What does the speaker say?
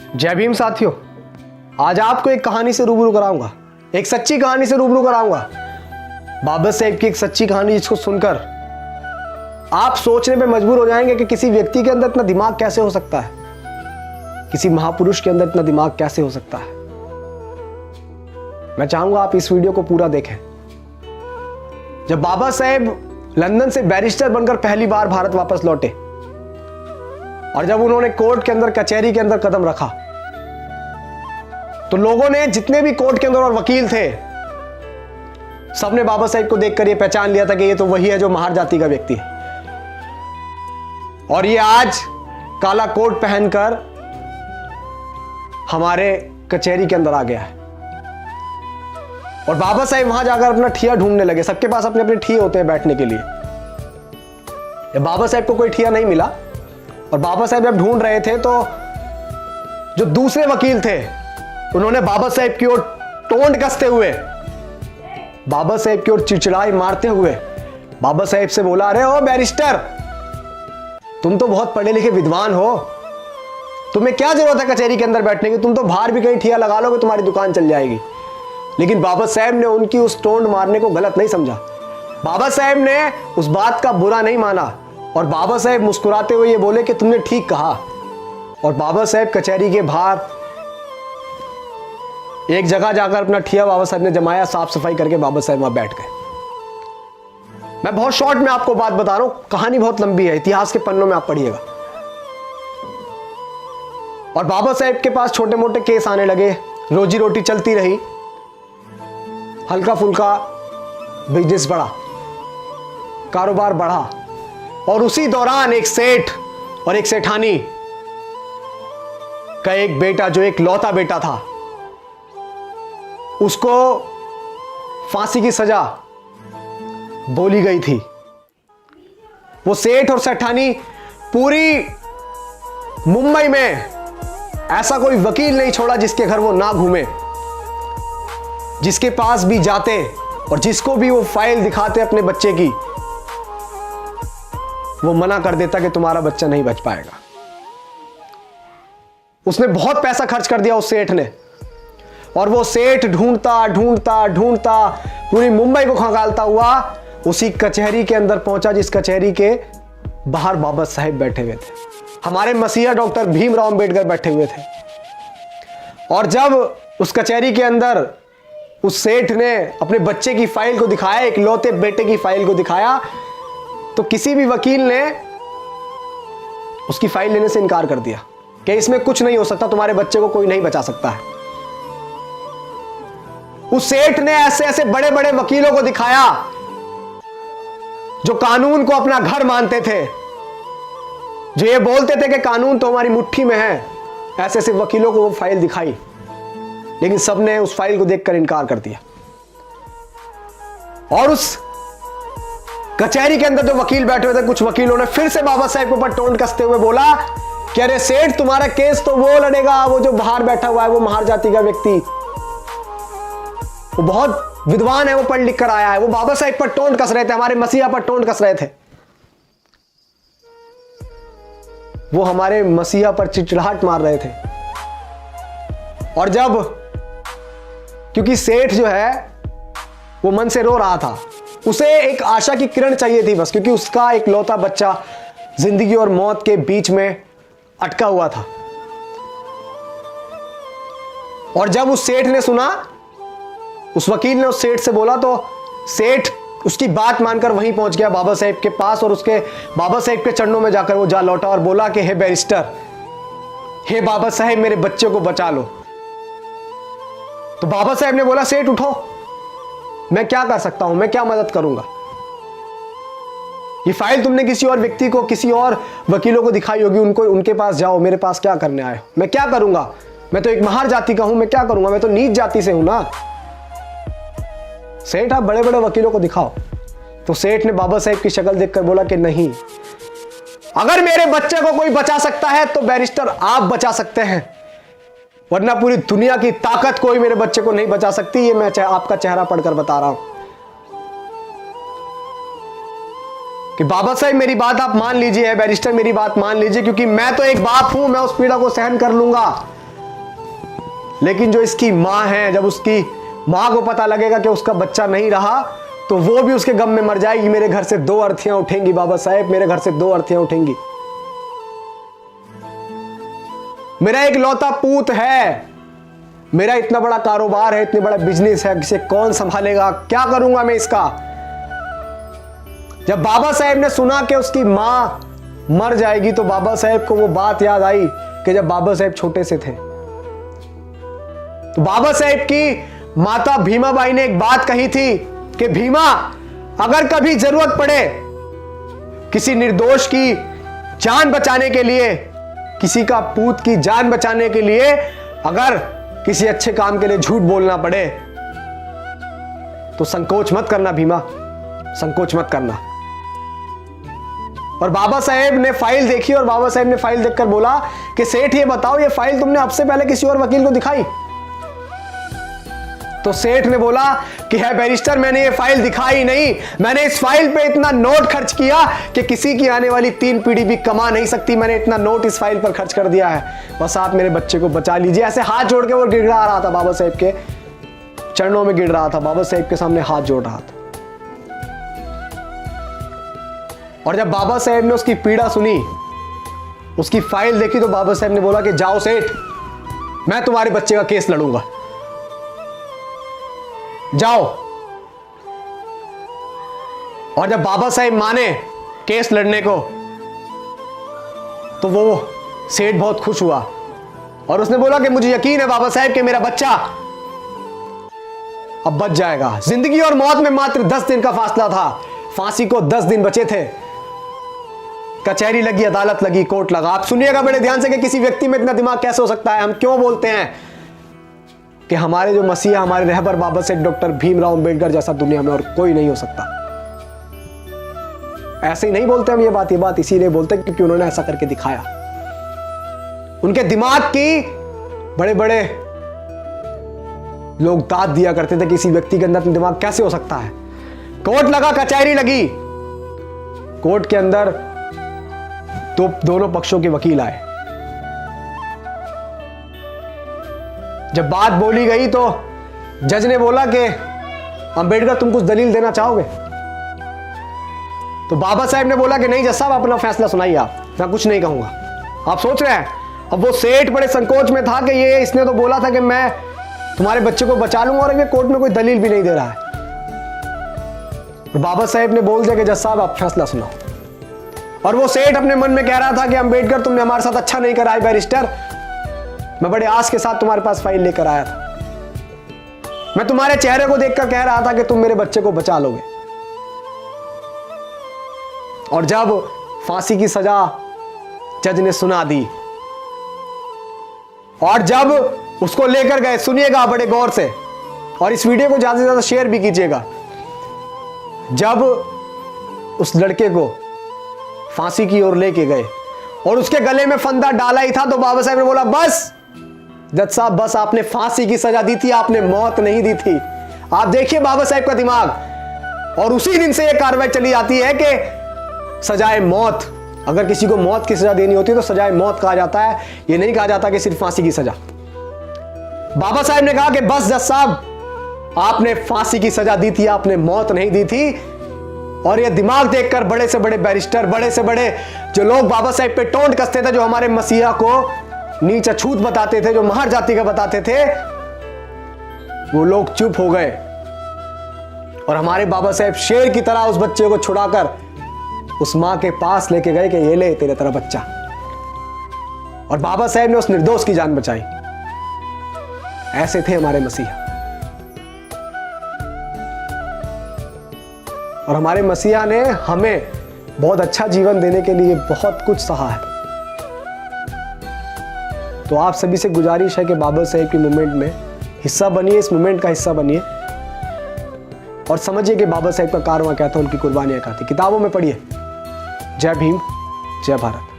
जय भीम साथियों, आज आपको एक कहानी से रूबरू कराऊंगा, एक सच्ची कहानी से रूबरू कराऊंगा। बाबा साहेब की एक सच्ची कहानी जिसको सुनकर आप सोचने पे मजबूर हो जाएंगे कि किसी व्यक्ति के अंदर इतना दिमाग कैसे हो सकता है, किसी महापुरुष के अंदर इतना दिमाग कैसे हो सकता है। मैं चाहूंगा आप इस वीडियो को पूरा देखें। जब बाबा साहेब लंदन से बैरिस्टर बनकर पहली बार भारत वापस लौटे और जब उन्होंने कोर्ट के अंदर, कचहरी के अंदर कदम रखा, तो लोगों ने, जितने भी कोर्ट के अंदर और वकील थे, सबने बाबा साहेब को देखकर यह पहचान लिया था कि ये तो वही है जो महार जाति का व्यक्ति है। और ये आज काला कोट पहनकर हमारे कचहरी के अंदर आ गया है। और बाबा साहेब वहां जाकर अपना ठिया ढूंढने लगे। सबके पास अपने अपने ठिए होते हैं बैठने के लिए। जब बाबा साहेब को कोई ठिया नहीं मिला और बाबा साहेब जब ढूंढ रहे थे, तो जो दूसरे वकील थे उन्होंने बाबा साहेब की ओर टोंट कसते हुए, बाबा साहेब की ओर चिड़चिड़ाई मारते हुए बाबा साहेब से बोला, अरे ओ बैरिस्टर, तुम तो बहुत पढ़े लिखे विद्वान हो, तुम्हें क्या जरूरत है कचहरी के अंदर बैठने की, तुम तो बाहर भी कहीं ठिया लगा लोगे, तुम्हारी दुकान चल जाएगी। लेकिन बाबा साहेब ने उनकी उस टोंट मारने को गलत नहीं समझा। बाबा साहेब ने उस बात का बुरा नहीं माना और बाबा साहेब मुस्कुराते हुए ये बोले कि तुमने ठीक कहा। और बाबा साहेब कचहरी के बाहर एक जगह जाकर अपना ठिया बाबा साहब ने जमाया, साफ सफाई करके बाबा साहब वहां बैठ गए। मैं बहुत शॉर्ट में आपको बात बता रहा हूं, कहानी बहुत लंबी है, इतिहास के पन्नों में आप पढ़िएगा। और बाबा साहेब के पास छोटे मोटे केस आने लगे, रोजी रोटी चलती रही, हल्का फुल्का बिजनेस बढ़ा, कारोबार बढ़ा। और उसी दौरान एक सेठ और एक सेठानी का एक बेटा, जो एक लौता बेटा था, उसको फांसी की सजा बोली गई थी। वो सेठ और सेठानी पूरी मुंबई में ऐसा कोई वकील नहीं छोड़ा जिसके घर वो ना घूमे, जिसके पास भी जाते और जिसको भी वो फाइल दिखाते अपने बच्चे की, वो मना कर देता कि तुम्हारा बच्चा नहीं बच पाएगा। उसने बहुत पैसा खर्च कर दिया उस सेठ ने। और वो सेठ ढूंढता ढूंढता ढूंढता पूरी मुंबई को खंगालता हुआ उसी कचहरी के अंदर पहुंचा जिस कचहरी के बाहर बाबा साहेब बैठे हुए थे, हमारे मसीहा डॉक्टर भीमराव अंबेडकर बैठे हुए थे। और जब उस कचहरी के अंदर उस सेठ ने अपने बच्चे की फाइल को दिखाया, एक लौते बेटे की फाइल को दिखाया, तो किसी भी वकील ने उसकी फाइल लेने से इनकार कर दिया कि इसमें कुछ नहीं हो सकता, तुम्हारे बच्चे को कोई नहीं बचा सकता है। उस सेठ ने ऐसे ऐसे बड़े बड़े वकीलों को दिखाया जो कानून को अपना घर मानते थे, जो ये बोलते थे कि कानून तो हमारी मुट्ठी में है। ऐसे ऐसे वकीलों को वो फाइल दिखाई, लेकिन सबने उस फाइल को देखकर इनकार कर दिया। और उस कचहरी के अंदर जो वकील बैठे हुए थे, कुछ वकीलों ने फिर से बाबा साहेब के ऊपर टोंट कसते हुए बोला कि अरे सेठ, तुम्हारा केस तो वो लड़ेगा, वो जो बाहर बैठा हुआ है, वो महार जाति का व्यक्ति, वो बहुत विद्वान है, वो पढ़ लिख कर आया है। वो बाबा साहेब पर टोंट कस रहे थे, हमारे मसीहा पर टोंट कस रहे थे। वो हमारे मसीहा पर चिड़चिड़ाहट मार रहे थे। और जब, क्योंकि सेठ जो है वो मन से रो रहा था, उसे एक आशा की किरण चाहिए थी बस, क्योंकि उसका एक लौता बच्चा जिंदगी और मौत के बीच में अटका हुआ था। और जब उस सेठ ने सुना, उस वकील ने उस सेठ से बोला, तो सेठ उसकी बात मानकर वहीं पहुंच गया बाबा साहेब के पास और उसके बाबा साहेब के चरणों में जाकर वो जा लौटा और बोला कि हे बैरिस्टर, हे बाबा साहेब, मेरे बच्चे को बचा लो। तो बाबा साहेब ने बोला, सेठ उठो, मैं क्या कर सकता हूं, मैं क्या मदद करूंगा। ये फाइल तुमने किसी और व्यक्ति को, किसी और वकीलों को दिखाई होगी, उनको, उनके पास जाओ, मेरे पास क्या करने आए हो, मैं क्या करूंगा, मैं तो एक महार जाति का हूं, मैं क्या करूंगा, मैं तो नीच जाति से हूं ना। सेठ, आप बड़े बड़े वकीलों को दिखाओ। तो सेठ ने बाबा साहेब की शक्ल देखकर बोला कि नहीं, अगर मेरे बच्चे को कोई बचा सकता है तो बैरिस्टर आप बचा सकते हैं, वरना पूरी दुनिया की ताकत कोई मेरे बच्चे को नहीं बचा सकती। ये मैं आपका चेहरा पढ़कर बता रहा हूं कि बाबा साहब मेरी बात आप मान लीजिए, बैरिस्टर मेरी बात मान लीजिए, क्योंकि मैं तो एक बाप हूं, मैं उस पीड़ा को सहन कर लूंगा। लेकिन जो इसकी माँ है, जब उसकी माँ को पता लगेगा कि उसका बच्चा नहीं रहा, तो वो भी उसके गम में मर जाएगी। मेरे घर से 2 अर्थियां उठेंगी बाबा साहेब, मेरे घर से 2 अर्थियां उठेंगी। मेरा एक लौता पूत है, मेरा इतना बड़ा कारोबार है, इतने बड़ा बिजनेस है, इसे कौन संभालेगा, क्या करूंगा मैं इसका। जब बाबा साहेब ने सुना कि उसकी मां मर जाएगी, तो बाबा साहेब को वो बात याद आई कि जब बाबा साहेब छोटे से थे, तो बाबा साहेब की माता भीमाबाई ने एक बात कही थी कि भीमा, अगर कभी जरूरत पड़े किसी निर्दोष की जान बचाने के लिए, किसी का पूत की जान बचाने के लिए, अगर किसी अच्छे काम के लिए झूठ बोलना पड़े, तो संकोच मत करना भीमा, संकोच मत करना। और बाबा साहेब ने फाइल देखी और बाबा साहेब ने फाइल देखकर बोला कि सेठ ये बताओ, ये फाइल तुमने अब से पहले किसी और वकील को दिखाई? तो सेठ ने बोला कि है बैरिस्टर, मैंने ये फाइल दिखाई नहीं, मैंने इस फाइल पे इतना नोट खर्च किया कि किसी की आने वाली 3 पीढ़ी भी कमा नहीं सकती। मैंने इतना नोट इस फाइल पर खर्च कर दिया है, बस आप मेरे बच्चे को बचा लीजिए। ऐसे हाथ जोड़ के वो गिड़गिड़ा रहा था, बाबा साहेब के चरणों में गिर रहा था, बाबा साहेब के सामने हाथ जोड़ रहा था। और जब बाबा साहेब ने उसकी पीड़ा सुनी, उसकी फाइल देखी, तो बाबा साहेब ने बोला कि जाओ सेठ, मैं तुम्हारे बच्चे का केस लड़ूंगा, जाओ। और जब बाबा साहेब माने केस लड़ने को, तो वो सेठ बहुत खुश हुआ और उसने बोला कि मुझे यकीन है बाबा साहेब कि मेरा बच्चा अब बच जाएगा। जिंदगी और मौत में मात्र 10 दिन का फासला था, फांसी को 10 दिन बचे थे। कचहरी लगी, अदालत लगी, कोर्ट लगा। आप सुनिएगा बड़े ध्यान से कि किसी व्यक्ति में इतना दिमाग कैसे हो सकता है। हम क्यों बोलते हैं कि हमारे जो मसीहा, हमारे रहबर बाबा साहेब डॉक्टर भीमराव अंबेडकर जैसा दुनिया में और कोई नहीं हो सकता। ऐसे ही नहीं बोलते हम ये बात इसीलिए बोलते हैं क्योंकि उन्होंने ऐसा करके दिखाया। उनके दिमाग की बड़े बड़े लोग दाद दिया करते थे कि किसी व्यक्ति के अंदर दिमाग कैसे हो सकता है। कोर्ट लगा, कचहरी लगी, कोर्ट के अंदर तो दोनों पक्षों के वकील आए। जब बात बोली गई तो जज ने बोला कि अंबेडकर तुम कुछ दलील देना चाहोगे? तो बाबा साहेब ने बोला कि नहीं जज साहब, अपना फैसला सुनाइए, आप, मैं कुछ नहीं कहूंगा। आप सोच रहे हैं, अब वो सेठ बड़े संकोच में था कि ये इसने तो बोला था कि मैं तुम्हारे बच्चे को बचा लूंगा और ये कोर्ट में कोई दलील भी नहीं दे रहा है। और बाबा साहेब ने बोल दिया कि जज साहब आप फैसला सुनाओ। और वो सेठ अपने मन में कह रहा था कि अंबेडकर तुमने हमारे साथ अच्छा नहीं करा बैरिस्टर, मैं बड़े आस के साथ तुम्हारे पास फाइल लेकर आया था, मैं तुम्हारे चेहरे को देखकर कह रहा था कि तुम मेरे बच्चे को बचा लोगे। और जब फांसी की सजा जज ने सुना दी और जब उसको लेकर गए, सुनिएगा बड़े गौर से और इस वीडियो को ज्यादा से ज्यादा शेयर भी कीजिएगा, जब उस लड़के को फांसी की ओर लेके गए और उसके गले में फंदा डाला ही था, तो बाबा साहब ने बोला बस जज साहब बस, आपने फांसी की सजा दी थी, आपने मौत नहीं दी थी। आप देखिए बाबा साहब का दिमाग। और उसी दिन से यह कार्रवाई चली जाती है कि सजाए मौत, अगर किसी को मौत की सजा देनी होती है तो सजाए मौत कहा जाता है, यह नहीं कहा जाता कि सिर्फ फांसी की सजा। बाबा साहब ने कहा कि बस जज साहब, आपने फांसी की सजा दी थी, आपने मौत नहीं दी थी। और यह दिमाग देखकर बड़े से बड़े बैरिस्टर, बड़े से बड़े जो लोग बाबा साहब पे टोंट कसते थे, जो हमारे मसीहा को नीच अछूत बताते थे, जो महर जाति का बताते थे, वो लोग चुप हो गए। और हमारे बाबा साहब शेर की तरह उस बच्चे को छुड़ाकर उस मां के पास लेके गए कि ये ले तेरे तरह बच्चा। और बाबा साहब ने उस निर्दोष की जान बचाई। ऐसे थे हमारे मसीहा। और हमारे मसीहा ने हमें बहुत अच्छा जीवन देने के लिए बहुत कुछ सहा है। तो आप सभी से गुजारिश है कि बाबा साहेब की मूवमेंट में हिस्सा बनिए, इस मूवमेंट का हिस्सा बनिए और समझिए कि बाबा साहेब का कारवां क्या था, उनकी कुर्बानियां क्या थी। किताबों में पढ़िए। जय भीम, जय भारत।